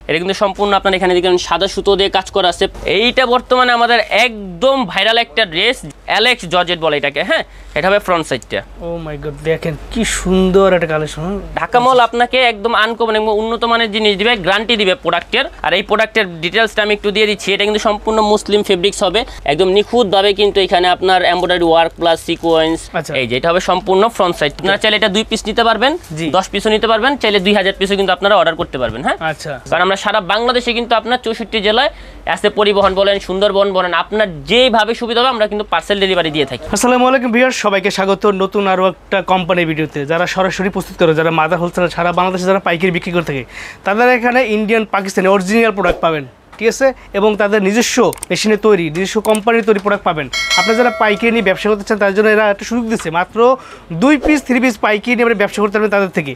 এটা কিন্তু সম্পূর্ণ আপনার এখানে দেখেন সাদা সুতো দিয়ে কাজ করা আছে। এইটা বর্তমানে আমাদের একদম ভাইরাল একটা ড্রেস, অ্যালেক্স জর্জেট বলে এটাকে। হ্যাঁ, এটা হবে ফ্রন্ট সাইডটা। ও মাই গড, দেখেন কি সুন্দর একটা কালেকশন। ঢাকা মল আপনাকে একদম আনকমন এবং উন্নত মানের জিনিস দিবে, গ্যারান্টি দিবে প্রোডাক্টের। আর এই প্রোডাক্টের ডিটেলসটা আমি একটু দিয়ে দিচ্ছি। এটা কিন্তু সম্পূর্ণ মুসলিম ফেব্রিক্স হবে, একদম নিখুঁতভাবে কিন্তু এখানে আপনার এমব্রয়ডারি ওয়ার্ক প্লাস সিকোয়েন্স। এই যে এটা হবে সম্পূর্ণ ফ্রন্ট সাইড। আপনারা চাইলে এটা 2 পিস নিতে পারবেন, 10 পিসও নিতে পারবেন, চাইলে 2000 পিসও কিন্তু আপনারা অর্ডার করতে পারবেন। হ্যাঁ, আচ্ছা, কারণ আমরা সারা বাংলাদেশে কিন্তু আপনার 64 জেলায় আছে, পরিবহন বলেন, সুন্দরবন বলেন, আপনার যেভাবে সুবিধা হবে আমরা কিন্তু পার্সেল ডেলিভারি দিয়ে থাকি। আসসালামু আলাইকুম ভিউয়ার্স, সবাইকে স্বাগত নতুন আরও একটা কোম্পানির ভিডিওতে। যারা সরাসরি প্রস্তুত করে, যারা মাদার হোলসেলার সারা বাংলাদেশে যারা পাইকারি বিক্রি করে থাকে, তাদের এখানে ইন্ডিয়ান পাকিস্তানি অরিজিনাল প্রোডাক্ট পাবেন, ঠিক আছে? এবং তাদের নিজস্ব মেশিনে তৈরি, নিজস্ব কোম্পানির তৈরি প্রোডাক্ট পাবেন। আপনারা যারা পাইকারি নিয়ে ব্যবসা করতে চান, তার জন্য এরা একটা সুযোগ দিচ্ছে, মাত্র 2 পিস 3 পিস পাইকারি নিয়ে আপনি ব্যবসা করতে পারবেন তাদের থেকে।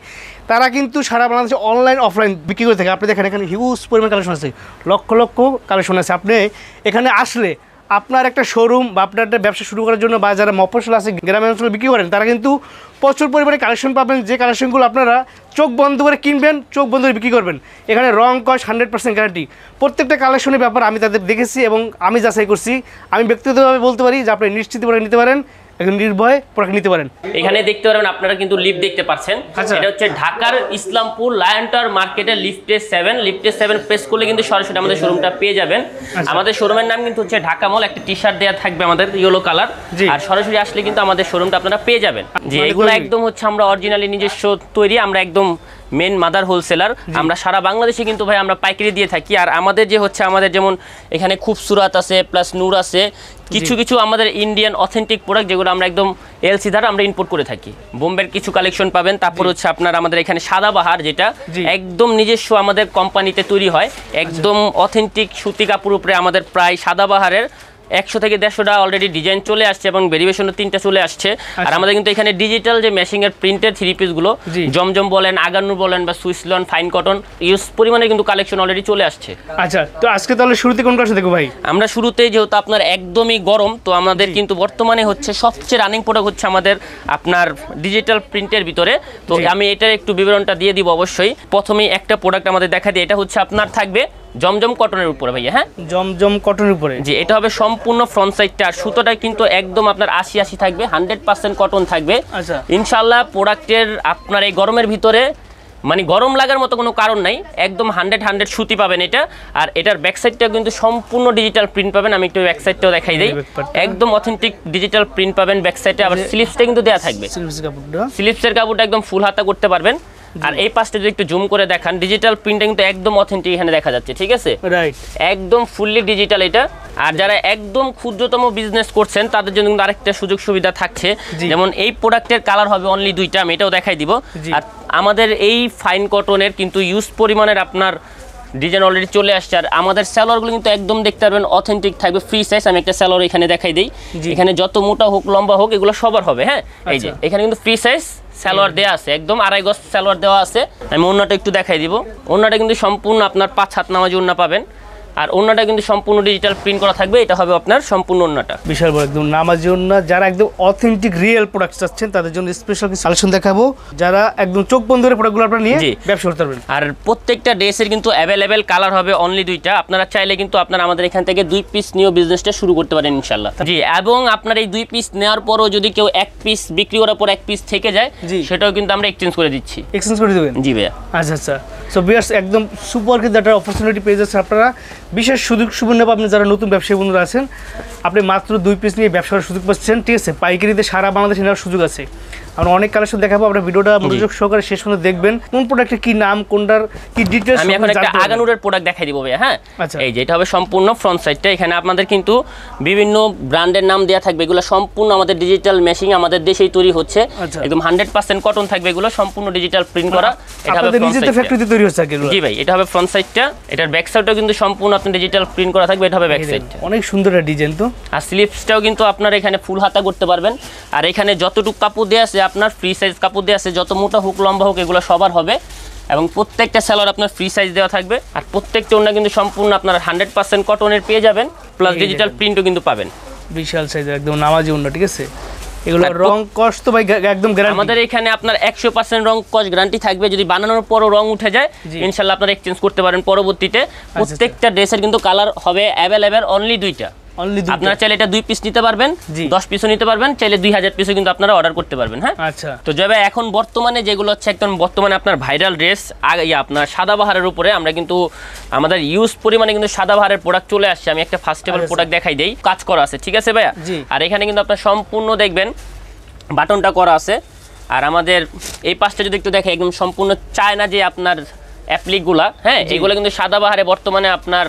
তারা কিন্তু সারা বাংলাদেশে অনলাইন অফলাইন বিক্রি করে থাকে। আপনি দেখেন এখানে হিউজ পরিমাণ কালেকশন আছে, লক্ষ লক্ষ কালেকশন আছে। আপনি এখানে আসলে আপনার একটা শোরুম বা আপনার একটা ব্যবসা শুরু করার জন্য, বা যারা মফস্বল আছে, গ্রামের অঞ্চলে বিক্রি করেন, তারা কিন্তু প্রচুর পরিমাণে কালেকশন পাবেন, যে কালেকশনগুলো আপনারা চোখ বন্ধ করে কিনবেন, চোখ বন্ধ করে বিক্রি করবেন। এখানে রং কস 100% গ্যারান্টি। প্রত্যেকটা কালেকশনের ব্যাপার আমি তাদের দেখেছি এবং আমি যাচাই করছি। আমি ব্যক্তিগতভাবে বলতে পারি যে আপনি নিশ্চিত করে নিতে পারেন, একদম নির্ভয়ে প্রোডাক্ট নিতে পারেন। এখানে দেখতে পারবেন, আপনারা কিন্তু লিফট দেখতে পাচ্ছেন। এটা হচ্ছে ঢাকার ইসলামপুর লায়ন টাওয়ার মার্কেটের লিফটে 7। লিফটে 7 প্রেস করলে কিন্তু সরাসরি আমাদের শোরুমটা পেয়ে যাবেন। আমাদের শোরুমের নাম কিন্তু হচ্ছে ঢাকা মল। একটা টি শার্ট দেওয়া থাকবে আমাদের ইয়েলো কালার, আর সরাসরি আসলে কিন্তু আমাদের শোরুমটা আপনারা পেয়ে যাবেন। যে এগুলো একদম হচ্ছে আমরা অরিজিনালি নিজস্ব তৈরি, আমরা একদম মেন মাদার হোলসেলার। আমরা সারা বাংলাদেশে কিন্তু ভাই আমরা পাইকারি দিয়ে থাকি। আর আমাদের যে হচ্ছে আমাদের যেমন এখানে খুবসুরাত আছে, প্লাস নূর আছে, কিছু কিছু আমাদের ইন্ডিয়ান অথেন্টিক প্রোডাক্ট যেগুলো আমরা একদম এলসি দ্বারা আমরা ইম্পোর্ট করে থাকি। বোম্বের কিছু কালেকশন পাবেন। তারপর হচ্ছে আপনার আমাদের এখানে সাদাবাহার, যেটা একদম নিজস্ব আমাদের কোম্পানিতে তৈরি হয়, একদম অথেন্টিক সুতি কাপড় উপরে আমাদের প্রায় সাদাবাহারের 100 থেকে 150টা অলরেডি ডিজাইন চলে আসছে এবং ভেরিয়েশনও 3টা চলে আসছে। আর আমাদের কিন্তু এখানে ডিজিটাল যে মেশিং এর প্রিন্টের 3 পিসগুলো, জমজম বলেন, আগানুর বলেন বা সুইসলন, ফাইন কটন, ইউজ পরিমাণে কিন্তু কালেকশন অলরেডি চলে আসছে। আচ্ছা, তো আজকে তাহলে শুরুতে কোন কালেকশন দেখো ভাই? আমরা শুরুতে যেহেতু আপনার একদমই গরম, তো আমাদের কিন্তু বর্তমানে হচ্ছে সবচেয়ে রানিং প্রোডাক্ট হচ্ছে আমাদের আপনার ডিজিটাল প্রিন্টের ভিতরে। তো আমি এটার একটু বিবরণটা দিয়ে দিব অবশ্যই। প্রথমেই একটা প্রোডাক্ট আমাদের দেখা দিই। এটা হচ্ছে আপনার থাকবে জমজম কটনের উপরে ভাইয়া। হ্যাঁ, জমজম কটনের উপরে। জি, এটা হবে সম্পূর্ণ ফ্রন্ট সাইডটা। আর সুতোটা কিন্তু একদম আপনার 80-80 থাকবে, 100% কটন থাকবে। আচ্ছা, ইনশাআল্লাহ প্রোডাক্টের আপনার এই গরমের ভিতরে মানে গরম লাগার মতো কোনো কারণ নাই, একদম 100 সুতি পাবেন এটা। আর এটার ব্যাক সাইডটা কিন্তু সম্পূর্ণ ডিজিটাল প্রিন্ট পাবেন। আমি একটু ব্যাক সাইডটাও দেখাই দিই, একদম অথেন্টিক ডিজিটাল প্রিন্ট পাবেন ব্যাক সাইডে। আবার স্লিভসটা কিন্তু দেওয়া থাকবে, স্লিভসের কাপড়টা একদম ফুল হাতা করতে পারবেন। আর এই পাশটা যদি একটু জুম করে দেখান, ডিজিটাল প্রিন্টটা কিন্তু একদম অথেন্টিক এখানে দেখা যাচ্ছে, ঠিক আছে? রাইট, একদম ফুললি ডিজিটাল এটা। আর যারা একদম ক্ষুদ্রতম বিজনেস করছেন তাদের জন্য কিন্তু আরেকটা সুযোগ সুবিধা থাকছে, যেমন এই প্রোডাক্টের কালার হবে অনলি 2টা, আমি এটাও দেখাই দিব। আর আমাদের এই ফাইন কটনের কিন্তু ইউজ পরিমাণের আপনার ডিজাইন অলরেডি চলে আসছে। আর আমাদের সালোয়ারগুলো কিন্তু একদম দেখতে পারবেন অথেন্টিক থাকবে, ফ্রি সাইজ। আমি একটা সালোয়ার এখানে দেখাই দিই, এখানে যত মোটা হোক লম্বা হোক এগুলো সবার হবে। হ্যাঁ, এই যে এখানে কিন্তু ফ্রি সাইজ সালোয়ার দেওয়া আছে, একদম 2.5 গজ সালোয়ার দেওয়া আছে। আমি ওড়নাটা একটু দেখাই দিব। ওড়নাটা কিন্তু সম্পূর্ণ আপনার 5 হাত নামাজি ওড়না পাবেন। আর ওড়নাটা কিন্তু সম্পূর্ণ ডিজিটাল প্রিন্ট করা থাকবে। এটা হবে আপনার সম্পূর্ণ ওড়নাটা বিশাল বড় একদম নামাজি ওড়না। যারা একদম অথেন্টিক রিয়েল প্রোডাক্ট চাচ্ছেন তাদের জন্য স্পেশাল কিছু কালেকশন দেখাবো, যারা একদম চোখ বন্ধ করে প্রোডাক্টগুলো আপনারা নিয়ে ব্যবসা করতে পারবেন। আর প্রত্যেকটা ড্রেসের কিন্তু অ্যাভেলেবেল কালার হবে অনলি 2টা। আপনারা চাইলে কিন্তু আপনারা আমাদের এখান থেকে 2 পিস নিয়ে বিজনেসটা শুরু করতে পারেন ইনশাআল্লাহ। জি, এবং আপনার এই 2 পিস নেওয়ার পরও যদি কেউ 1 পিস বিক্রি করার পর 1 পিস থেকে যায়, সেটাও কিন্তু আমরা এক্সচেঞ্জ করে দিচ্ছি। এক্সচেঞ্জ করে দিবেন? জি ভাইয়া। আচ্ছা আচ্ছা, সো ভিউয়ার্স একদম সুপার কিন্তু একটা অপরচুনিটি পেয়ে যাচ্ছে আপনারা। বিশেষ সুযোগ সুবিধা আপনি যারা নতুন ব্যবসায়ী বন্ধুরা আছেন, আপনি মাত্র 2 পিস নিয়ে ব্যবসা করার সুযোগ পাচ্ছেন, ঠিক আছে? পাইকারিতে সারা বাংলাদেশে নেওয়ার সুযোগ আছে। আমরা অনেক কালেকশন দেখাবো, আপনারা ভিডিওটা মনোযোগ সহকারে শেষ পর্যন্ত দেখবেন। কোন প্রোডাক্টের কি নাম, কোনটার কি ডিটেইলস আমি এখন একটা আগানুরের প্রোডাক্ট দেখাই দিব ভাই। হ্যাঁ, এই যে এটা হবে সম্পূর্ণ ফ্রন্ট সাইডটা। এখানে আপনাদের কিন্তু বিভিন্ন ব্র্যান্ডের নাম দেয়া থাকবে। এগুলো সম্পূর্ণ আমাদের ডিজিটাল মেশিং, আমাদের দেশেই তৈরি হচ্ছে, একদম 100% কটন থাকবে। এগুলো সম্পূর্ণ ডিজিটাল প্রিন্ট করা। এটা হবে নিজেদের ফ্যাক্টরিতে তৈরি হচ্ছে এগুলো। জি ভাই, এটা হবে ফ্রন্ট সাইডটা। এটার ব্যাক সাইডটাও কিন্তু সম্পূর্ণ আপনার ডিজিটাল প্রিন্ট করা থাকবে। এটা হবে ব্যাক সাইডটা, অনেক সুন্দর একটা ডিজাইন তো। আর স্লিভসটাও কিন্তু আপনারা এখানে ফুল হাতা করতে পারবেন। আর এখানে যতটুকু কাপড় দেয়া আছে আপনার ফ্রি সাইজ কাপড় দেওয়া আছে, যত মোটা হোক লম্বা হোক এগুলো সবার হবে। এবং প্রত্যেকটা সালোয়ার আপনার ফ্রি সাইজ দেওয়া থাকবে। আর প্রত্যেকটা ওড়না কিন্তু সম্পূর্ণ আপনার 100% কটনের পেয়ে যাবেন, প্লাস ডিজিটাল প্রিন্টও কিন্তু পাবেন। বিশাল সাইজের একদম নামাজি ওড়না, ঠিক আছে? এগুলো রং কষ্ট ভাই একদম গ্যারান্টি। আমাদের এখানে আপনার 100% রং কস গ্যারান্টি থাকবে, যদি বানানোর পরও রং উঠে যায় ইনশাআল্লাহ আপনারা এক্সচেঞ্জ করতে পারেন পরবর্তীতে। প্রত্যেকটা ড্রেসের কিন্তু কালার হবে অ্যাভেলেবেল অনলি 2টা। আপনারা চাইলে এটা 2 পিস নিতে পারবেন, 10 পিসও নিতে পারবেন, চাইলে 2000 পিসও কিন্তু আপনারা অর্ডার করতে পারবেন। হ্যাঁ আচ্ছা, তো যাবে এখন বর্তমানে যেগুলো হচ্ছে একদম বর্তমানে আপনার ভাইরাল ড্রেস আপনার সাদাবাহারের উপরে আমরা কিন্তু আমাদের ইউজ পরিমাণে কিন্তু সাদাবাহারের প্রোডাক্ট চলে আসছে। আমি একটা ফার্স্ট টেবল প্রোডাক্ট দেখাই দেই, কাজ করা আছে, ঠিক আছে ভাইয়া? আর এখানে কিন্তু আপনার সম্পূর্ণ দেখবেন বাটনটা করা আছে। আর আমাদের এই পাশটা যদি একটু দেখে একদম সম্পূর্ণ চায়না যে আপনার অ্যাপ্লিকগুলা, হ্যাঁ এগুলো কিন্তু সাদাবাহারে বর্তমানে আপনার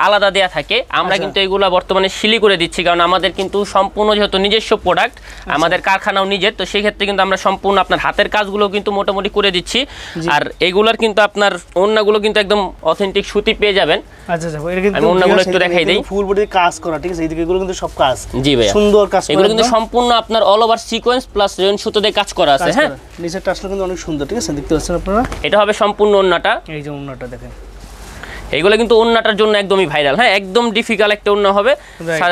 আলাদা দেয়া থাকে। আমরা কিন্তু এগুলা বর্তমানে সিলি করে দিচ্ছি, কারণ আমাদের কিন্তু সম্পূর্ণ যেহেতু নিজস্ব প্রোডাক্ট, আমাদের কারখানাও নিজের, তো সেই ক্ষেত্রে কিন্তু আমরা সম্পূর্ণ আপনার হাতের কাজগুলো কিন্তু মোটামুটি করে দিচ্ছি। আর এগুলার কিন্তু আপনার ওড়নাগুলো কিন্তু একদম অথেন্টিক সুতি পেয়ে যাবেন। আচ্ছা আচ্ছা, এটা কিন্তু আমি ওড়নাগুলো একটু দেখাই দেই, ফুল বডি কাজ করা, ঠিক আছে? এইদিকে এগুলো কিন্তু সব কাজ, জি ভাই সুন্দর কাজ করা, এগুলো কিন্তু সম্পূর্ণ আপনার all over sequence plus rayon সুতো দিয়ে কাজ করা আছে। হ্যাঁ নিচের টাসটা কিন্তু অনেক সুন্দর, ঠিক আছে? দেখতে পাচ্ছেন আপনারা, এটা হবে সম্পূর্ণ ওড়নাটা। এই যে ওড়নাটা দেখেন, এইগুলো কিন্তু ওড়নাটার জন্য একদমই ভাইরাল। হ্যাঁ একদম ডিফিকাল্ট একটা ওড়না হবে,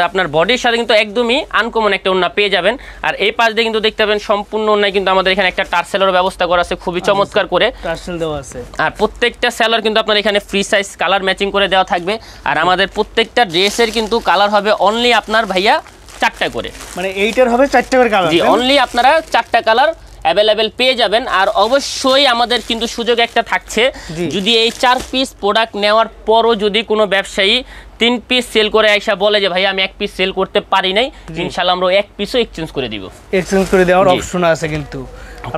আপনার বডির সাথে কিন্তু একদমই আনকমন একটা ওড়না পেয়ে যাবেন। আর এই পাশ দিয়ে কিন্তু দেখতে পাবেন সম্পূর্ণ ওড়নায় কিন্তু আমাদের এখানে একটা টার্সেলের ব্যবস্থা করা আছে, খুবই চমৎকার করে টার্সেল দেওয়া আছে। আর প্রত্যেকটা সেলার কিন্তু আপনার এখানে ফ্রি সাইজ কালার ম্যাচিং করে দেওয়া থাকবে। আর আমাদের প্রত্যেকটা ড্রেসের কিন্তু কালার হবে অনলি আপনার ভাইয়া 4টা করে, মানে এইটার হবে 4টা করে কালার। জি অনলি আপনারা 4টা কালার অ্যাভেলেবেল পেয়ে যাবেন। আর অবশ্যই আমাদের কিন্তু সুযোগ একটা থাকছে, যদি এই 4 পিস প্রোডাক্ট নেওয়ার পরও যদি কোনো ব্যবসায়ী 3 পিস সেল করে আইসা বলে যে ভাই আমি 1 পিস সেল করতে পারি নাই, ইনশাআল্লাহ আমরা 1 পিসও এক্সচেঞ্জ করে দিব। এক্সচেঞ্জ করে দেওয়ার অপশন আছে কিন্তু।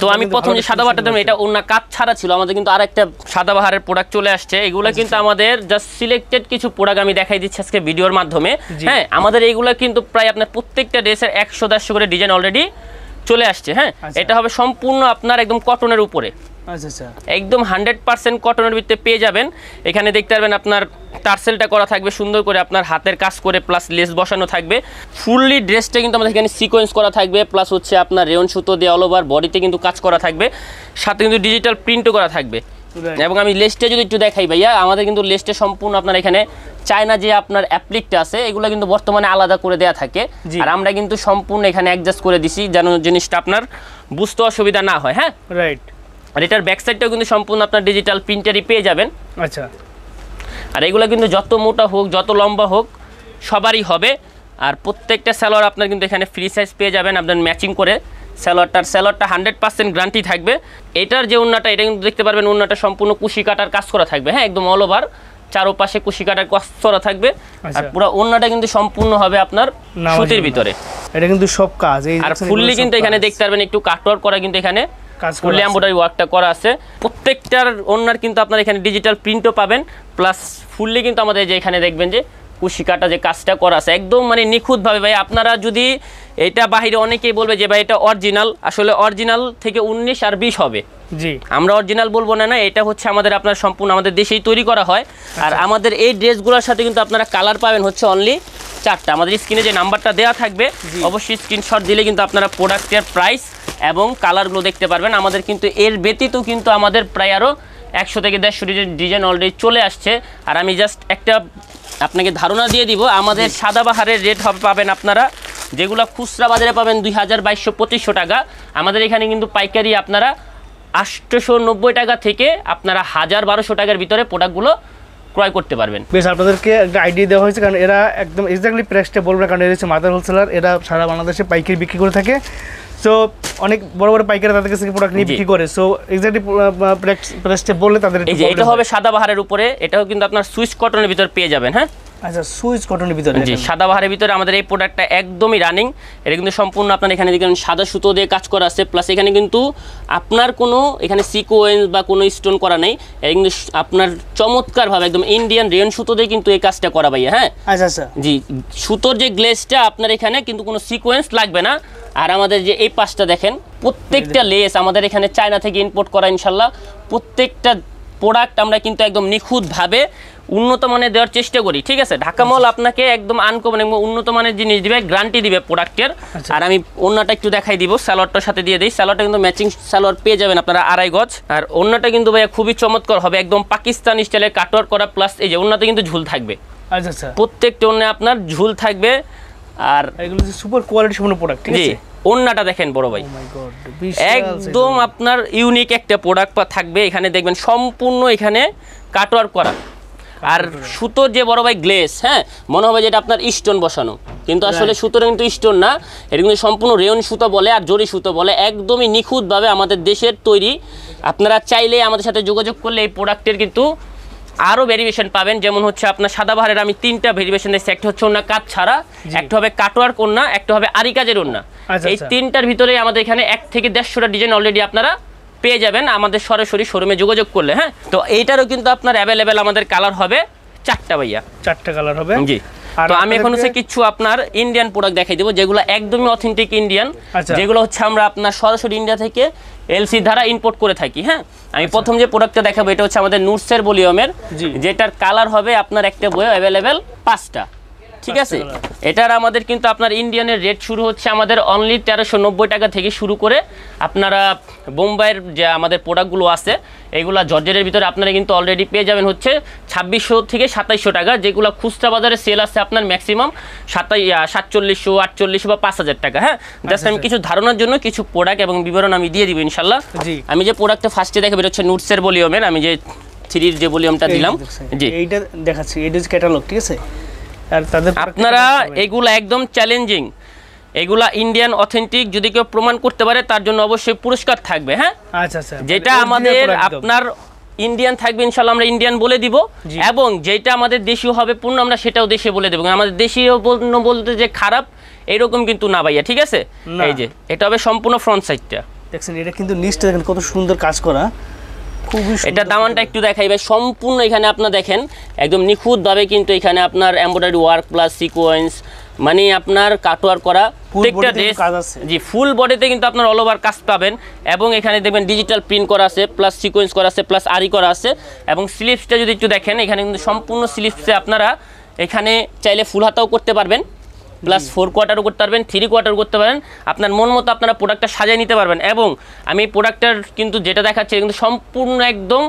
তো আমি প্রথম যে সাদাবাহারটা দিলাম এটা ওড়না কাজ ছাড়া ছিল, আমাদের কিন্তু আরেকটা সাদাবাহারের প্রোডাক্ট চলে আসছে। এগুলো কিন্তু আমাদের জাস্ট সিলেক্টেড কিছু প্রোডাক্ট আমি দেখাই দিচ্ছি আজকে ভিডিওর মাধ্যমে। হ্যাঁ আমাদের এইগুলো কিন্তু প্রায় আপনার প্রত্যেকটা ড্রেসের 100-150 করে ডিজাইন অলরেডি চলে আসছে। হ্যাঁ এটা হবে সম্পূর্ণ আপনার একদম কটনের উপরে, আচ্ছা আচ্ছা একদম 100% কটনের ভিতরে পেয়ে যাবেন। এখানে দেখতে পারবেন আপনার টার্সেলটা করা থাকবে সুন্দর করে, আপনার হাতের কাজ করে প্লাস লেস বসানো থাকবে। ফুললি ড্রেসটা কিন্তু আমাদের এখানে সিকোয়েন্স করা থাকবে, প্লাস হচ্ছে আপনার রেয়ন সুতো দিয়ে অল ওভার বডিতে কিন্তু কাজ করা থাকবে, সাথে কিন্তু ডিজিটাল প্রিন্টও করা থাকবে। এবং আমি লেসটা যদি একটু দেখাই ভাইয়া, আমাদের কিন্তু লেসটা সম্পূর্ণ আপনার এখানে চায়না যে আপনার অ্যাপ্লিকটা আছে এগুলো কিন্তু বর্তমানে আলাদা করে দেয়া থাকে, আর আমরা কিন্তু সম্পূর্ণ এখানে অ্যাডজাস্ট করে দিছি যেন জিনিসটা আপনার বুঝতে অসুবিধা না হয়। হ্যাঁ রাইট। আর এটার ব্যাক সাইডটাও কিন্তু সম্পূর্ণ আপনার ডিজিটাল প্রিন্টারই পেয়ে যাবেন। আচ্ছা, আর এগুলো কিন্তু যত মোটা হোক যত লম্বা হোক সবারই হবে। আর প্রত্যেকটা সালোয়ার আপনার কিন্তু এখানে ফ্রি সাইজ পেয়ে যাবেন আপনার ম্যাচিং করে। সালোয়ারটা 100% গ্যারান্টি থাকবে। এটার যে ওড়নাটা এটা কিন্তু দেখতে পারবেন, ওড়নাটা সম্পূর্ণ কুশি কাটার কাজ করা থাকবে। হ্যাঁ একদম অল ওভার চারপাশে কুশি কাটার কাজ করা থাকবে। আর পুরো ওড়নাটা কিন্তু সম্পূর্ণ হবে আপনার সুতির ভিতরে, এটা কিন্তু সব কাজ। আর ফুললি কিন্তু এখানে দেখতে পারবেন একটু কাটওয়ার্ক করা কিন্তু এখানে ফুললি এমব্রয়ডারি ওয়ার্কটা করা আছে। প্রত্যেকটার ওড়নার কিন্তু আপনার এখানে ডিজিটাল প্রিন্টও পাবেন, প্লাস ফুললি কিন্তু আমাদের যে এখানে দেখবেন যে কুশি কাটা যে কাজটা করা আছে একদম মানে নিখুঁতভাবে। ভাই আপনারা যদি এটা বাহিরে অনেকেই বলবে যে ভাই এটা অরিজিনাল, আসলে অরিজিনাল থেকে 19 আর 20 হবে। জি আমরা অরিজিনাল বলবো না, এটা হচ্ছে আমাদের আপনার সম্পূর্ণ আমাদের দেশেই তৈরি করা হয়। আর আমাদের এই ড্রেসগুলোর সাথে কিন্তু আপনারা কালার পাবেন হচ্ছে অনলি 4টা। আমাদের স্ক্রিনে যে নাম্বারটা দেওয়া থাকবে অবশ্যই স্ক্রিনশট দিলে কিন্তু আপনারা প্রোডাক্টের প্রাইস এবং কালারগুলো দেখতে পারবেন। আমাদের কিন্তু এর ব্যতীত কিন্তু আমাদের প্রায় আরও 100 থেকে 150 ডিজাইন অলরেডি চলে আসছে। আর আমি জাস্ট একটা আপনাকে ধারণা দিয়ে দিব, আমাদের সাদাবাহারের রেট হবে পাবেন আপনারা যেগুলো খুচরা বাজারে পাবেন 2200-2500 টাকা, আমাদের এখানে কিন্তু পাইকারি আপনারা 890 টাকা থেকে আপনারা 1000-1200 টাকার ভিতরে প্রোডাক্টগুলো ক্রয় করতে পারবেন। বেশ, আপনাদেরকে একটা আইডিয়া দেওয়া হয়েছে, কারণ এরা একদম এক্স্যাক্টলি প্রাইসটা বলবে না, কারণ এরা হচ্ছে মাদার হোলসেলার, এরা সারা বাংলাদেশে পাইকারি বিক্রি করে থাকে। সো অনেক বড় বড় পাইকারি তাদের কাছে প্রোডাক্ট নিয়ে বিক্রি করে। সো এক্স্যাক্টলি প্রাইসটা বললে তাদের এই যে এটা হবে সাদাবাহারের উপরে, এটাও কিন্তু আপনার সুইচ কটনের ভিতর পেয়ে যাবেন। হ্যাঁ আচ্ছা, সুইচ কটনের ভিতরে, জি সাদাবাহারের ভিতরে আমাদের এই প্রোডাক্টটা একদমই রানিং। এটা কিন্তু সম্পূর্ণ আপনার এখানে দেখেন সাদা সুতো দিয়ে কাজ করা আছে, প্লাস এখানে কিন্তু আপনার কোনো এখানে সিকোয়েন্স বা কোনো স্টোন করা নেই। এটা কিন্তু আপনার চমৎকারভাবে একদম ইন্ডিয়ান রেয়ন সুতো দিয়ে কিন্তু এই কাজটা করা ভাইয়া। হ্যাঁ আচ্ছা আচ্ছা, জি সুতোর যে গ্লেজটা আপনার এখানে কিন্তু কোনো সিকোয়েন্স লাগবে না। আর আমাদের যে এই পাশটা দেখেন প্রত্যেকটা লেস আমাদের এখানে চায়না থেকে ইম্পোর্ট করা। ইনশাল্লাহ প্রত্যেকটা প্রোডাক্ট আমরা কিন্তু একদম নিখুঁতভাবে উন্নত মানের দেওয়ার চেষ্টা করি। ঠিক আছে, ঢাকা মল আপনাকে একদম আনকমন এবং উন্নত মানের জিনিস দিবে, গ্যারান্টি দিবে প্রোডাক্টের। আর আমি ওড়নাটা একটু দেখাই দিব, সালোয়ারটার সাথে দিয়ে দিই। সালোয়ারটা কিন্তু ম্যাচিং সালোয়ার পেয়ে যাবেন আপনারা 2.5 গজ। আর ওড়নাটা কিন্তু ভাইয়া খুবই চমৎকার হবে, একদম পাকিস্তানি স্টাইলের কাটওয়ার্ক করা, প্লাস এই যে ওড়নাতে কিন্তু ঝুল থাকবে। আচ্ছা আচ্ছা, প্রত্যেকটা ওড়নায় আপনার ঝুল থাকবে। আর এগুলো সুপার কোয়ালিটি সম্পন্ন প্রোডাক্ট। ঠিক আছে, ওন্নাটা দেখেন বড় ভাই, একদম আপনার ইউনিক একটা প্রোডাক্ট থাকবে। এখানে দেখবেন সম্পূর্ণ এখানে কাটওয়ার্ক করা, আর সুতোর যে বড় ভাই গ্লেস, হ্যাঁ মনে হবে যেটা আপনার স্টোন বসানো, কিন্তু আসলে সুতোর কিন্তু স্টোন না, এটা কিন্তু সম্পূর্ণ রেয়ন সুতো বলে আর জরি সুতো বলে, একদমই নিখুঁতভাবে আমাদের দেশের তৈরি। আপনারা চাইলে আমাদের সাথে যোগাযোগ করলে এই প্রোডাক্টের কিন্তু আরও ভেরিয়েশন পাবেন। যেমন হচ্ছে আপনার সাদাবাহারের আমি 3টা ভেরিয়েশন দিচ্ছি, একটা হচ্ছে ওন্না কাজ ছাড়া, একটা হবে কাটওয়ার্ক ওন্না, একটা হবে আরি কাজের ওন্না। এই 3টার ভিতরে আমাদের এখানে 1 থেকে 150টা ডিজাইন অলরেডি আপনারা পেয়ে যাবেন আমাদের সরাসরি শোরুমে যোগাযোগ করলে। হ্যাঁ, তো এইটারও কিন্তু আপনার অ্যাভেলেবেল আমাদের কালার হবে 4টা ভাইয়া, 4টা কালার হবে। জি, তো আমি এখন হচ্ছে কিছু আপনার ইন্ডিয়ান প্রোডাক্ট দেখাই দেবো, যেগুলো একদমই অথেন্টিক ইন্ডিয়ান, যেগুলো হচ্ছে আমরা আপনার সরাসরি ইন্ডিয়া থেকে এলসি দ্বারা ইম্পোর্ট করে থাকি। হ্যাঁ, আমি প্রথম যে প্রোডাক্টটা দেখাবো এটা হচ্ছে আমাদের নুটসের ভলিউমের, যেটার কালার হবে আপনার একটা বই অ্যাভেলেবেল 5টা। ঠিক আছে, এটার আমাদের কিন্তু আপনার ইন্ডিয়ানের রেট শুরু হচ্ছে আমাদের অনলি 1390 টাকা থেকে শুরু করে, আপনারা বোম্বাইয়ের যে আমাদের প্রোডাক্টগুলো আছে এগুলা জর্জেটের ভিতরে আপনারা কিন্তু অলরেডি পেয়ে যাবেন হচ্ছে 2600 থেকে 2700 টাকা, যেগুলো খুচরা বাজারে সেল আছে আপনার ম্যাক্সিমাম 4700, 4800 বা 5000 টাকা। হ্যাঁ, জাস্ট আমি কিছু ধারণার জন্য কিছু প্রোডাক্ট এবং বিবরণ আমি দিয়ে দিব ইনশাল্লাহ। আমি যে প্রোডাক্টটা ফার্স্টে দেখাবো এটা হচ্ছে নুটসের ভলিউমের, আমি যে 3 যে ভলিউমটা দিলাম, জি এইটা দেখাচ্ছি, এটা হচ্ছে ক্যাটালগ। ঠিক আছে, আর তাদের আপনারা এগুলা একদম চ্যালেঞ্জিং, এগুলা ইন্ডিয়ান অথেন্টিক, যদি কেউ প্রমাণ করতে পারে তার জন্য অবশ্যই পুরস্কার থাকবে। হ্যাঁ, আচ্ছা আচ্ছা, যেটা আমাদের আপনার ইন্ডিয়ান থাকবে ইনশাআল্লাহ আমরা ইন্ডিয়ান বলে দিব, এবং যেটা আমাদের দেশীয় হবে পূর্ণ আমরা সেটাও দেশে বলে দেবো। আমাদের দেশীয় পণ্য বলতে যে খারাপ এরকম কিন্তু না ভাইয়া। ঠিক আছে, এই যে এটা হবে সম্পূর্ণ ফ্রন্ট সাইডটা, দেখছেন এটা কিন্তু নিচটা দেখেন কত সুন্দর কাজ করা, এটা দামানটা একটু দেখাই ভাই। সম্পূর্ণ এখানে আপনার দেখেন একদম নিখুঁতভাবে কিন্তু এখানে আপনার এমব্রয়ডারি ওয়ার্ক প্লাস সিকোয়েন্স, মানে আপনার কাটওয়ার্ক করা প্রত্যেকটা ড্রেস, জি ফুল বডিতে কিন্তু আপনার অল ওভার কাজ পাবেন, এবং এখানে দেখবেন ডিজিটাল প্রিন্ট করা আছে প্লাস সিকোয়েন্স করা আছে প্লাস আরি করা আছে, এবং স্লিভসটা যদি একটু দেখেন এখানে কিন্তু সম্পূর্ণ স্লিভসে আপনারা এখানে চাইলে ফুল হাতাও করতে পারবেন, প্লাস 4 কোয়ার্টারও করতে পারবেন, 3 কোয়ার্টারও করতে পারেন, আপনার মন মতো আপনারা প্রোডাক্টটা সাজিয়ে নিতে পারবেন। এবং আমি প্রোডাক্টটার কিন্তু যেটা দেখাচ্ছি কিন্তু সম্পূর্ণ একদম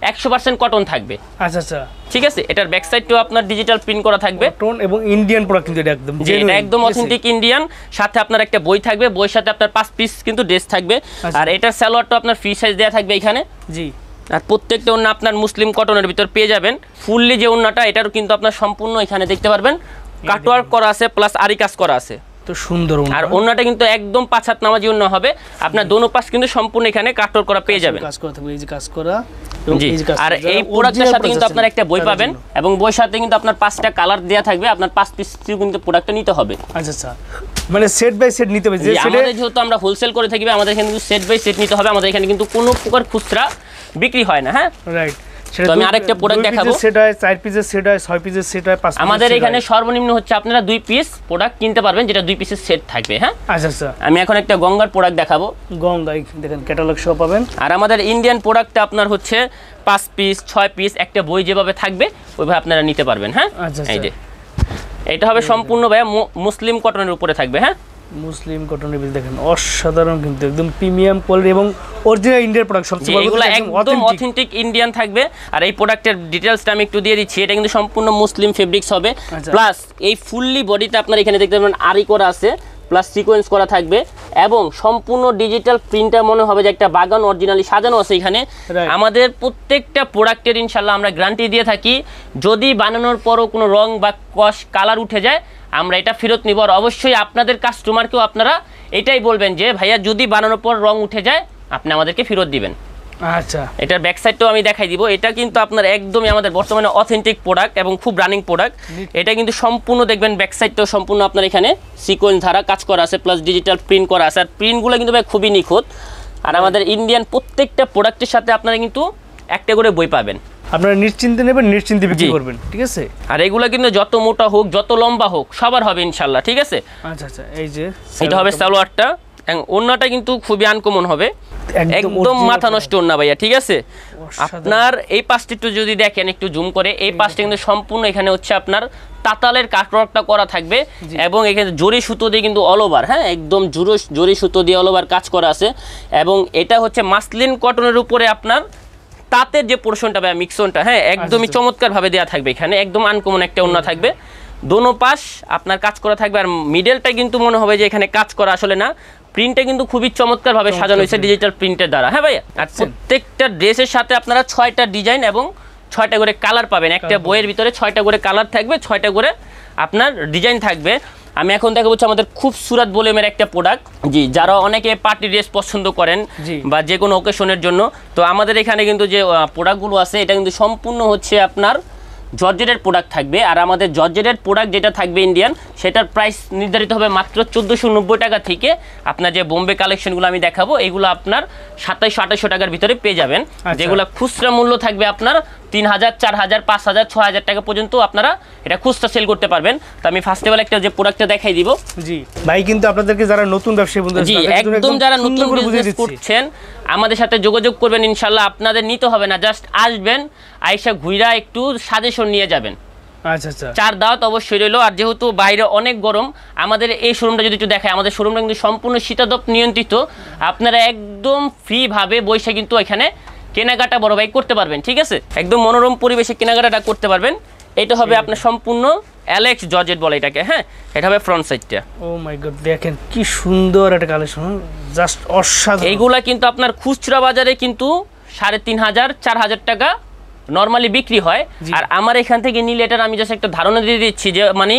100% কটন থাকবে। আচ্ছা আচ্ছা, ঠিক আছে, এটার ব্যাক সাইডটাও আপনার ডিজিটাল প্রিন্ট করা থাকবে, কটন এবং ইন্ডিয়ান প্রোডাক্ট কিন্তু এটা একদম এটা একদম অথেন্টিক ইন্ডিয়ান। সাথে আপনার একটা বই থাকবে, বইয়ের সাথে আপনার 5 পিস কিন্তু ড্রেস থাকবে, আর এটার সালোয়ারটা আপনার ফ্রি সাইজ দেওয়া থাকবে এখানে। জি, আর প্রত্যেকটা ওন্না আপনার মুসলিম কটনের ভিতর পেয়ে যাবেন। ফুললি যে ওন্নাটা এটারও কিন্তু আপনার সম্পূর্ণ এখানে দেখতে পারবেন কাটওয়ার্ক করা আছে প্লাস আরি কাজ করা আছে, তো সুন্দর। আর ওন্নাটা কিন্তু একদম 5 হাত নামাজি ওন্না হবে, আপনার দোনো পাশ কিন্তু সম্পূর্ণ এখানে কাটওয়ার্ক করা পেয়ে যাবেন, কাজ করা থাকবে, এই যে কাজ করা। আর এই প্রোডাক্টের সাথে কিন্তু আপনার একটা বই পাবেন, এবং বইয়ের সাথে কিন্তু আপনার 5টা কালার দেয়া থাকবে, আপনার 5 পিস কিন্তু প্রোডাক্টটা নিতে হবে। আচ্ছা আচ্ছা, মানে সেট বাই সেট নিতে হবে, যে আমাদের যেহেতু আমরা হোলসেল করে থাকি আমাদের এখানে কিন্তু সেট বাই সেট নিতে হবে, আমাদের এখানে কিন্তু কোনো প্রকার খুচরা বিক্রি হয় না। হ্যাঁ, রাইট। তো আমি আরেকটা প্রোডাক্ট দেখাবো, সেট হয় 4 পিসের সেট হয়, 6 পিসের সেট হয়, 5 পিসের। আমাদের এখানে সর্বনিম্ন হচ্ছে আপনারা 2 পিস প্রোডাক্ট কিনতে পারবেন, যেটা 2 পিসের সেট থাকবে। হ্যাঁ, আচ্ছা আচ্ছা, আমি এখন একটা গঙ্গার প্রোডাক্ট দেখাবো, গঙ্গা দেখেন ক্যাটালগ সহ পাবেন। আর আমাদের ইন্ডিয়ান প্রোডাক্টটা আপনার হচ্ছে 5 পিস 6 পিস একটা বই যেভাবে থাকবে ওইভাবে আপনারা নিতে পারবেন। হ্যাঁ, এই যে এটা হবে সম্পূর্ণ ভাই মুসলিম কটনের উপরে থাকবে। হ্যাঁ, মুসলিম কটনের ভিতরে দেখেন অসাধারণ, কিন্তু একদম প্রিমিয়াম কোয়ালিটি এবং অরিজিনাল ইন্ডিয়ান প্রোডাক্ট, সবচেয়ে বড় কথা একদম অথেন্টিক ইন্ডিয়ান থাকবে। আর এই প্রোডাক্টের ডিটেইলসটা আমি একটু দিয়ে দিচ্ছি, এটা কিন্তু সম্পূর্ণ মুসলিম ফেব্রিক্স হবে, প্লাস এই ফুললি বডিতে আপনারা এখানে দেখতে পাবেন আরি করা আছে প্লাস সিকোয়েন্স করা থাকবে, এবং সম্পূর্ণ ডিজিটাল প্রিন্টার মনে হবে যে একটা বাগান অরিজিনালি সাজানো আছে এখানে। আমাদের প্রত্যেকটা প্রোডাক্টের ইনশাল্লাহ আমরা গ্যারান্টি দিয়ে থাকি, যদি বানানোর পরও কোনো রং বা কস কালার উঠে যায় আমরা এটা ফেরত নিব। আর অবশ্যই আপনাদের কাস্টমারকেও আপনারা এটাই বলবেন যে ভাইয়া যদি বানানোর পর রং উঠে যায় আপনি আমাদেরকে ফেরত দিবেন। আচ্ছা, এটার ব্যাক সাইডটাও আমি দেখাই দিব, এটা কিন্তু আপনার একদমই আমাদের বর্তমানে অথেন্টিক প্রোডাক্ট এবং খুব রানিং প্রোডাক্ট। এটা কিন্তু সম্পূর্ণ দেখবেন ব্যাক সাইডটাও সম্পূর্ণ আপনার এখানে সিকোয়েন্স ধারা কাজ করা আছে প্লাস ডিজিটাল প্রিন্ট করা আছে, আর প্রিন্টগুলো কিন্তু ভাই খুবই নিখুঁত। আর আমাদের ইন্ডিয়ান প্রত্যেকটা প্রোডাক্টের সাথে আপনারা কিন্তু একটা করে বই পাবেন, আপনারা নিশ্চিন্তে নেবেন, নিশ্চিন্তে বিক্রি করবেন। ঠিক আছে, আর এগুলো কিন্তু যত মোটা হোক যত লম্বা হোক সবার হবে ইনশাল্লাহ। ঠিক আছে, আচ্ছা আচ্ছা, এই যে এটা হবে সালোয়ারটা, ওন্নাটা কিন্তু খুবই আনকমন হবে, একদম মাথা নষ্ট ওন্না ভাইয়া। ঠিক আছে, আপনার এই পাশটা একটু যদি দেখেন একটু জুম করে, এই পাশটা কিন্তু সম্পূর্ণ এখানে হচ্ছে আপনার তাতালের কাটওয়ার্কটা করা থাকবে, এবং এখানে জরি সুতো দিয়ে কিন্তু অল ওভার, হ্যাঁ একদম জরি সুতো দিয়ে অল ওভার কাজ করা আছে, এবং এটা হচ্ছে মাসলিন কটনের উপরে আপনার তাঁতের যে পোর্শনটা বা মিক্সনটা, হ্যাঁ একদমই চমৎকার ভাবে দেওয়া থাকবে, এখানে একদম আনকমন একটা ওন্না থাকবে, দোনো পাশ আপনার কাজ করা থাকবে। আর মিডলটা কিন্তু মনে হবে যে এখানে কাজ করা আসলে না, প্রিন্টটা কিন্তু খুবই চমৎকার ভাবে সাজানো হয়েছে ডিজিটাল প্রিন্টের দ্বারা। হ্যাঁ ভাইয়া, আর প্রত্যেকটা ড্রেসের সাথে আপনারা 6টা ডিজাইন এবং 6টা করে কালার পাবেন। একটা বইয়ের ভিতরে 6টা করে কালার থাকবে, 6টা করে আপনার ডিজাইন থাকবে। আমি এখন দেখা বলছি আমাদের খুব সুরাত ভলিউমের একটা প্রোডাক্ট, জি, যারা অনেকে পার্টি ড্রেস পছন্দ করেন বা যে কোনো অকেশনের জন্য, তো আমাদের এখানে কিন্তু যে প্রোডাক্টগুলো আছে এটা কিন্তু সম্পূর্ণ হচ্ছে আপনার জর্জেটের প্রোডাক্ট থাকবে। আর আমাদের জর্জেটের প্রোডাক্ট যেটা থাকবে ইন্ডিয়ান, সেটার প্রাইস নির্ধারিত হবে মাত্র 1490 টাকা থেকে। আপনার যে বোম্বে কালেকশনগুলো আমি দেখাবো এগুলো আপনার 2700-2800 টাকার ভিতরে পেয়ে যাবেন, যেগুলো খুচরা মূল্য থাকবে আপনার 3000, 4000, 5000, 6000 টাকা পর্যন্ত আপনারা এটা খুচরা সেল করতে পারবেন। তো আমি ফার্স্ট অফ অল একটা যে প্রোডাক্টটা দেখাই দিব। জি ভাই, কিন্তু আপনাদেরকে যারা নতুন ব্যবসায়ী বন্ধু, জি, একদম যারা নতুন বিজনেস করছেন আমাদের সাথে যোগাযোগ করবেন, ইনশাআল্লাহ আপনাদের নিতে হবে না, জাস্ট আসবেন, আয়েশা ঘুইরা একটু সাজেশন নিয়ে যাবেন। আচ্ছা আচ্ছা, 4 দাওয়াত অবশ্যই রইলো। আর যেহেতু বাইরে অনেক গরম, আমাদের এই শোরুমটা যদি একটু দেখায়, আমাদের শোরুমটা কিন্তু সম্পূর্ণ শীতাতপ নিয়ন্ত্রিত। আপনারা একদম ফ্রি ভাবে বসে কিন্তু এখানে কেনাকাটা বড় ভাই করতে পারবেন, ঠিক আছে, একদম মনোরম পরিবেশে কেনাকাটাটা করতে পারবেন। এটা হবে আপনার সম্পূর্ণ অ্যালেক্স জর্জেট বলে এটাকে। হ্যাঁ, এটা হবে ফ্রন্ট সাইডটা। ও মাই গড, দেখেন কি সুন্দর একটা কালেকশন, জাস্ট অসাধারণ। এইগুলা কিন্তু আপনার খুচরা বাজারে কিন্তু 3500, 4000 টাকা নর্মালি বিক্রি হয়। আর আমার এখান থেকে নিলে এটার আমি জাস্ট একটা ধারণা দিয়ে দিচ্ছি, যে মানে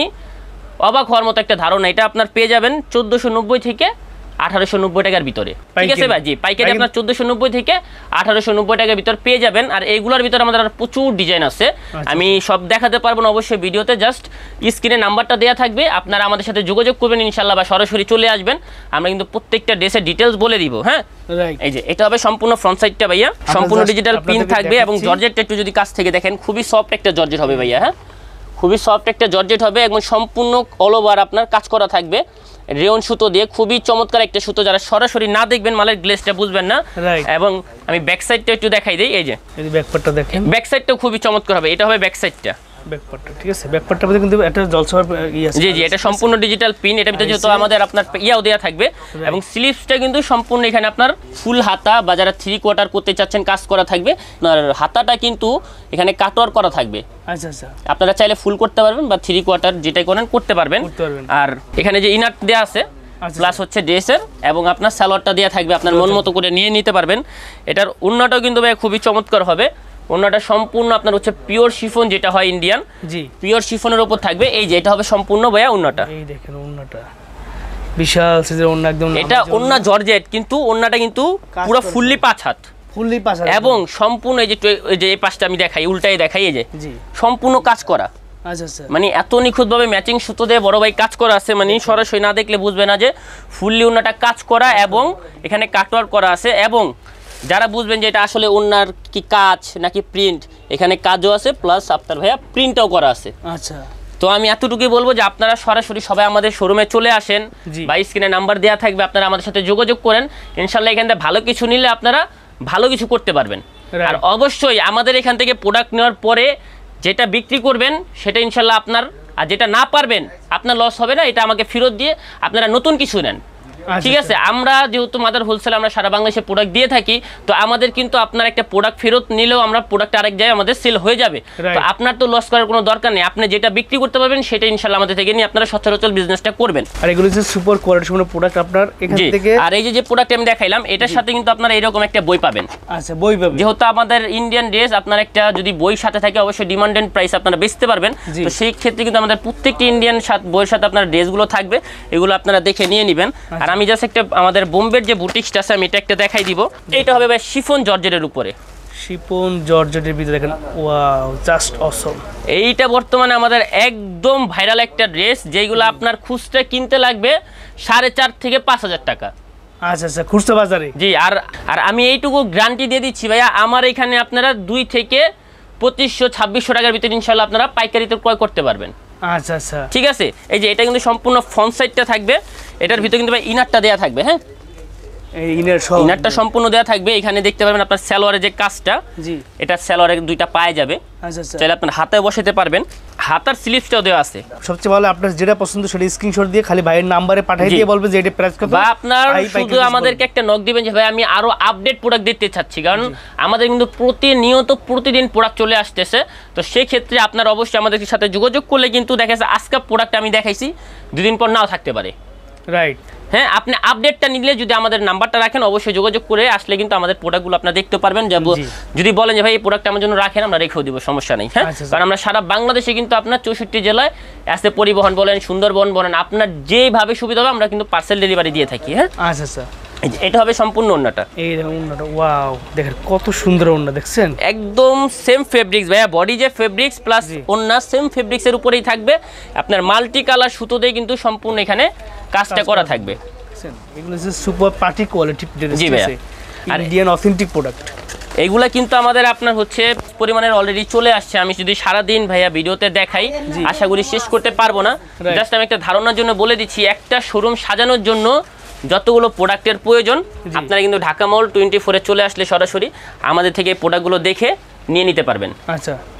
অবাক হওয়ার মতো একটা ধারণা, এটা আপনার পেয়ে যাবেন 1490 থেকে 1890 টাকার ভিতরে, ঠিক আছে ভাই? জি, পাইকারি আপনার 1490 থেকে 1890 টাকার ভিতর পেয়ে যাবেন। আর এইগুলোর ভিতরে আমাদের আর প্রচুর ডিজাইন আছে, আমি সব দেখাতে পারবো না অবশ্যই ভিডিওতে, জাস্ট স্ক্রিনে নাম্বারটা দেওয়া থাকবে, আপনারা আমাদের সাথে যোগাযোগ করবেন ইনশাল্লাহ, বা সরাসরি চলে আসবেন, আমরা কিন্তু প্রত্যেকটা ড্রেসের ডিটেলস বলে দিব। হ্যাঁ, এই যে এটা হবে সম্পূর্ণ ফ্রন্ট সাইডটা ভাইয়া, সম্পূর্ণ ডিজিটাল প্রিন্ট থাকবে এবং জর্জেটটা একটু যদি কাছ থেকে দেখেন খুবই সফট একটা জর্জেট হবে ভাইয়া। হ্যাঁ, খুবই সফট একটা জর্জেট হবে এবং সম্পূর্ণ অল ওভার আপনার কাজ করা থাকবে রেয়ন সুতো দিয়ে, খুবই চমৎকার একটা সুতো, যারা সরাসরি না দেখবেন মালের গ্লেজটা বুঝবেন না। এবং আমি ব্যাক সাইডটা একটু দেখাই দিই, এই যে ব্যাক পার্টটা দেখেন, ব্যাক সাইডটা খুবই চমৎকার হবে, এটা হবে ব্যাক সাইডটা। ব্যাকপার্টটা ঠিক আছে, ব্যাকপার্টটার মধ্যে কিন্তু একটা জলছাপ আছে। জি জি, এটা সম্পূর্ণ ডিজিটাল পিন, এটার ভিতরে যেহেতু আমাদের আপনার ইয়াও দেওয়া থাকবে এবং স্লিভসটা কিন্তু সম্পূর্ণ এখানে আপনার ফুল হাতা বা যারা 3/4 করতে চাচ্ছেন কাজ করা থাকবে, আর হাতাটা কিন্তু এখানে কাটওয়ার করা থাকবে। আচ্ছা আচ্ছা, আপনারা চাইলে ফুল করতে পারবেন বা 3/4 যেটাই করেন করতে পারবেন। আর এখানে যে ইনার দেওয়া আছে প্লাস হচ্ছে ড্রেসের এবং আপনার সালোয়ারটা দেওয়া থাকবে, আপনার মন মতো করে নিয়ে নিতে পারবেন। এটার ওড়নাটাও কিন্তু ভাই খুবই চমৎকার হবে, ওড়নাটা সম্পূর্ণ আপনার হচ্ছে পিওর শিফন, যেটা হয় ইন্ডিয়ান, জি, পিওর শিফনের উপর থাকবে। এই যে এটা হবে সম্পূর্ণ ভাইয়া ওড়নাটা, এই দেখেন ওড়নাটা বিশাল সাইজের ওড়না, একদম এটা ওড়না জর্জেট, কিন্তু ওড়নাটা কিন্তু পুরো ফুললি 5 হাত, ফুললি 5 হাত এবং সম্পূর্ণ এই যে এই পাশটা আমি দেখাই, উল্টাই দেখাই, এই যে জি সম্পূর্ণ কাজ করা। আচ্ছা আচ্ছা, মানে এত নিখুঁতভাবে ম্যাচিং সুতো দিয়ে বড় ভাই কাজ করা আছে, মানে সরাসরি না দেখলে বুঝবে না যে ফুললি ওড়নাটা কাজ করা এবং এখানে কাটওয়ার্ক করা আছে। এবং যারা বুঝবেন যে এটা আসলে ওড়নার কি কাজ নাকি প্রিন্ট, এখানে কাজও আছে প্লাস আপনার ভাইয়া প্রিন্টও করা আছে। আচ্ছা, তো আমি এতটুকুই বলবো যে আপনারা সরাসরি সবাই আমাদের শোরুমে চলে আসেন, বা স্ক্রিনে নাম্বার দেওয়া থাকবে, আপনারা আমাদের সাথে যোগাযোগ করেন, ইনশাল্লাহ এখান থেকে ভালো কিছু নিলে আপনারা ভালো কিছু করতে পারবেন। আর অবশ্যই আমাদের এখান থেকে প্রোডাক্ট নেওয়ার পরে যেটা বিক্রি করবেন সেটা ইনশাল্লাহ আপনার, আর যেটা না পারবেন আপনার লস হবে না, এটা আমাকে ফেরত দিয়ে আপনারা নতুন কিছু নেন, ঠিক আছে? আমরা যেহেতু মাদার হোলসেল, আমরা সারা বাংলাদেশে প্রোডাক্ট দিয়ে থাকি, তো আমাদের কিন্তু আপনার একটা প্রোডাক্ট ফেরত নিলেও আমরা প্রোডাক্ট আরেক জায়গায় আমাদের সেল হয়ে যাবে, তো আপনার তো লস করার কোনো দরকার নেই, আপনি যেটা বিক্রি করতে পারবেন সেটা ইনশাআল্লাহ আমাদের থেকে নিয়ে আপনারা সচরাচর বিজনেসটা করবেন। আর এগুলো যে সুপার কোয়ালিটির প্রোডাক্ট আপনার এখান থেকে, আর এই যে প্রোডাক্ট আমি দেখাইলাম এটার সাথে কিন্তু আপনারা এরকম একটা বই পাবেন। আচ্ছা, বই পাবেন, যেহেতু আমাদের ইন্ডিয়ান ড্রেস আপনার একটা যদি বই সাথে থাকে অবশ্যই ডিমান্ডেড প্রাইস আপনারা বেচতে পারবেন, তো সেই ক্ষেত্রে কিন্তু আমাদের প্রত্যেকটি ইন্ডিয়ান বইয়ের সাথে আপনার ড্রেসগুলো থাকবে, এগুলো আপনারা দেখে নিয়ে নেবেন। আর আমি জাস্ট একটা আমাদের বোম্বের যে বুটিকটা আছে আমি এটা একটা দেখাই দিব, এটা হবে ভাই শিফন জর্জেটের উপরে, শিফন জর্জেটের ভিতরে দেখেন, ওয়াও জাস্ট অসম। এইটা বর্তমানে আমাদের একদম ভাইরাল একটা ড্রেস, যেগুলো আপনার খুচরা কিনতে লাগবে 4.5 থেকে 5,000 টাকা। আচ্ছা আচ্ছা, খুচরা বাজারে, জি। আর আমি এইটুকু গ্যারান্টি দিয়ে দিচ্ছি ভাইয়া, আমার এখানে আপনারা 2 থেকে 2500-2600 টাকার ভিতরে ইনশাআল্লাহ আপনারা পাইকারিতে ক্রয় করতে পারবেন। আচ্ছা আচ্ছা, ঠিক আছে, এই যে এটা কিন্তু সম্পূর্ণ ফ্রন্ট সাইডটা থাকবে, এটার ভিতরে কিন্তু ভাই ইনারটা দেয়া থাকবে। হ্যাঁ, এই ইনারটা সম্পূর্ণ দেয়া থাকবে, এখানে দেখতে পাবেন আপনার সালোয়ারের যে কাজটা, জি, এটা সালোয়ারের 2টা পায়ে যাবে। আচ্ছা আচ্ছা, চাইলে আপনার হাতে বসাতে পারবেন, হাতার স্লিভসটাও দেওয়া আছে। সবচেয়ে ভালো আপনার যেটা পছন্দ সেটা স্ক্রিনশট দিয়ে খালি ভাইয়ের নাম্বারে পাঠিয়ে দিয়ে বলবেন যে এটা প্রাইস কত, বা আপনার শুধু আমাদেরকে একটা নক দিবেন যে ভাই আমি আরো আপডেট প্রোডাক্ট দিতে চাচ্ছি, কারণ আমাদের কিন্তু প্রতিদিন প্রোডাক্ট চলে আসতেছে, তো সেই ক্ষেত্রে আপনার অবশ্যই আমাদের সাথে যোগাযোগ করলে কিন্তু দেখা যাচ্ছে আজকে প্রোডাক্ট আমি দেখাইছি 2 দিন পর নাও থাকতে পারে, রাইট? হ্যাঁ, আপনি আপডেটটা নিলে যদি আমাদের নাম্বারটা রাখেন, অবশ্যই যোগাযোগ করে আসলে কিন্তু আমাদের প্রোডাক্টগুলো আপনারা দেখতে পারবেন। যদি বলেন যে ভাই এই প্রোডাক্টটা আমার জন্য রাখেন, আমরা রেখেও দিব, সমস্যা নেই। হ্যাঁ, কারণ আমরা সারা বাংলাদেশে কিন্তু আপনার 64 জেলায় আসতে, পরিবহন বলেন, সুন্দরবন বলেন, আপনার যেভাবে সুবিধা হবে আমরা কিন্তু পার্সেল ডেলিভারি দিয়ে থাকি। হ্যাঁ, আচ্ছা আচ্ছা, এটা হবে সম্পূর্ণ ওন্নাটা। এই ওন্নাটা, ওয়াও, দেখেন কত সুন্দর ওন্না, দেখছেন একদম সেম ফেব্রিক্স ভাইয়া, বডি যে ফেব্রিক্স প্লাস ওন্না সেম ফেব্রিক্সের উপরেই থাকবে। আপনার মাল্টি কালার সুতো দিয়ে কিন্তু সম্পূর্ণ এখানে কাজটা করা থাকবে। এগুলো হচ্ছে সুপার পার্টি কোয়ালিটি ড্রেস, জি ভাইয়া, আর ইন্ডিয়ান অথেন্টিক প্রোডাক্ট। এইগুলা কিন্তু আমাদের আপনার হচ্ছে পরিমাণের অলরেডি চলে আসছে। আমি যদি সারাদিন ভাইয়া ভিডিওতে দেখাই, আশা করি শেষ করতে পারবো না। জাস্ট আমি একটা ধারণার জন্য বলে দিচ্ছি, একটা শোরুম সাজানোর জন্য যতগুলো প্রোডাক্টের প্রয়োজন, আপনারা কিন্তু ঢাকা মল 24-এ চলে আসলে সরাসরি আমাদের থেকে প্রোডাক্টগুলো দেখে নিয়ে নিতে পারবেন। আচ্ছা,